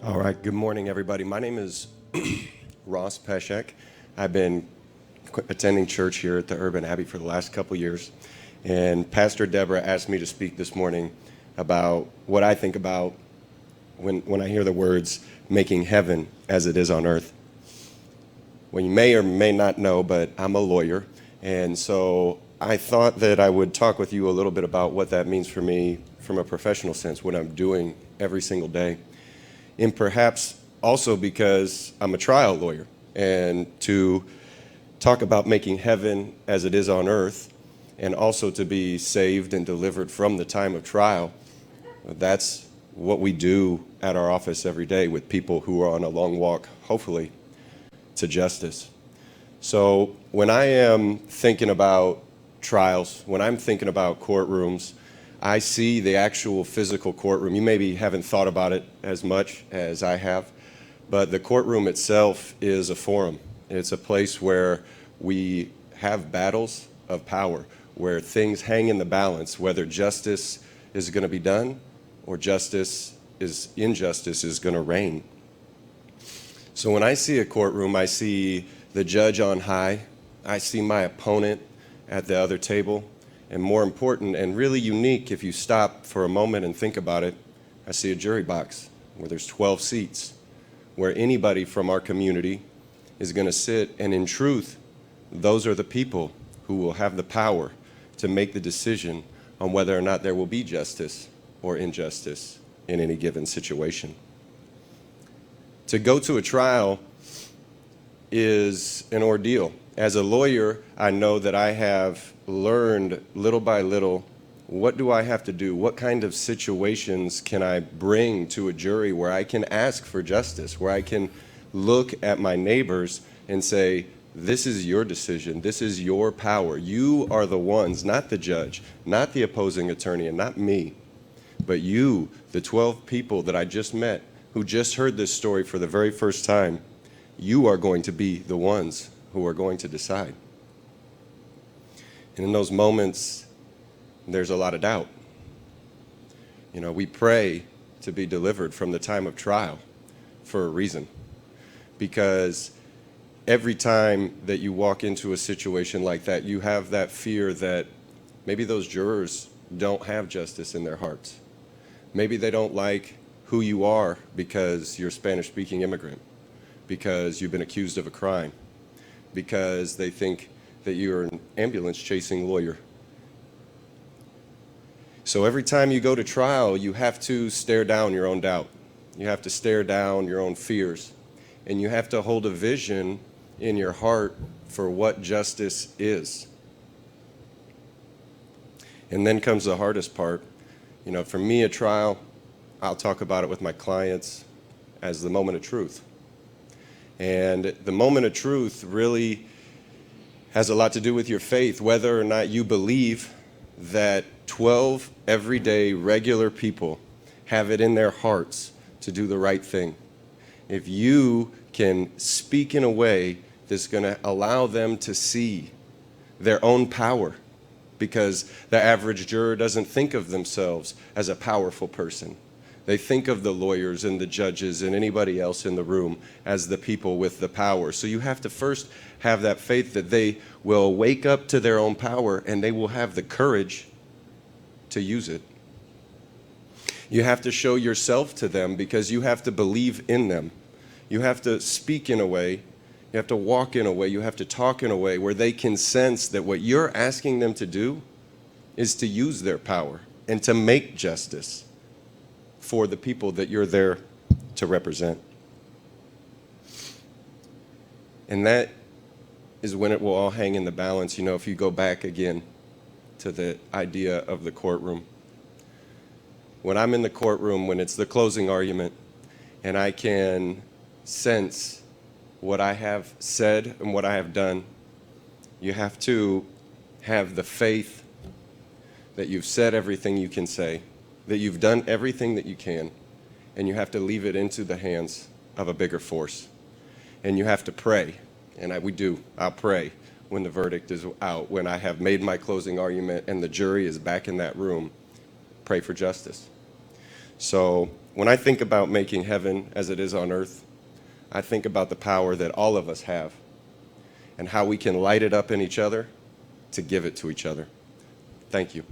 All right, good morning, everybody. My name is Ross Pesek. I've been attending church here at the Urban Abbey for the last couple years, and Pastor Deborah asked me to speak this morning about what I think about when I hear the words, making heaven as it is on earth. Well, you may or may not know, but I'm a lawyer, and so I thought that I would talk with you a little bit about what that means for me from a professional sense, what I'm doing every single day. And perhaps also because I'm a trial lawyer, and to talk about making heaven as it is on earth, and also to be saved and delivered from the time of trial, that's what we do at our office every day with people who are on a long walk, hopefully, to justice. So when I am thinking about trials, when I'm thinking about courtrooms, I see the actual physical courtroom. You maybe haven't thought about it as much as I have, but the courtroom itself is a forum. It's a place where we have battles of power, where things hang in the balance, whether justice is going to be done or injustice is going to reign. So when I see a courtroom, I see the judge on high, I see my opponent at the other table, and more important and really unique, if you stop for a moment and think about it, I see a jury box where there's 12 seats, where anybody from our community is going to sit, and in truth, those are the people who will have the power to make the decision on whether or not there will be justice or injustice in any given situation. To go to a trial is an ordeal. As a lawyer, I know that I have learned little by little, what do I have to do? What kind of situations can I bring to a jury where I can ask for justice, where I can look at my neighbors and say, this is your decision, this is your power. You are the ones, not the judge, not the opposing attorney, and not me, but you, the 12 people that I just met, who just heard this story for the very first time. You are going to be the ones who are going to decide. And in those moments, there's a lot of doubt. You know, we pray to be delivered from the time of trial for a reason. Because every time that you walk into a situation like that, you have that fear that maybe those jurors don't have justice in their hearts. Maybe they don't like who you are because you're a Spanish-speaking immigrant, because you've been accused of a crime, because they think that you're an ambulance-chasing lawyer. So every time you go to trial, you have to stare down your own doubt. You have to stare down your own fears. And you have to hold a vision in your heart for what justice is. And then comes the hardest part. You know, for me, a trial, I'll talk about it with my clients as the moment of truth. And the moment of truth really has a lot to do with your faith, whether or not you believe that 12 everyday regular people have it in their hearts to do the right thing. If you can speak in a way that's going to allow them to see their own power, because the average juror doesn't think of themselves as a powerful person. They think of the lawyers and the judges and anybody else in the room as the people with the power. So you have to first have that faith that they will wake up to their own power and they will have the courage to use it. You have to show yourself to them because you have to believe in them. You have to speak in a way, you have to walk in a way, you have to talk in a way where they can sense that what you're asking them to do is to use their power and to make justice for the people that you're there to represent. And that is when it will all hang in the balance. You know, if you go back again to the idea of the courtroom. When I'm in the courtroom, when it's the closing argument, and I can sense what I have said and what I have done, you have to have the faith that you've said everything you can say, that you've done everything that you can, and you have to leave it into the hands of a bigger force. And you have to pray, and I'll pray when the verdict is out, when I have made my closing argument and the jury is back in that room, pray for justice. So When I think about making heaven as it is on earth, I think about the power that all of us have and how we can light it up in each other to give it to each other. Thank you.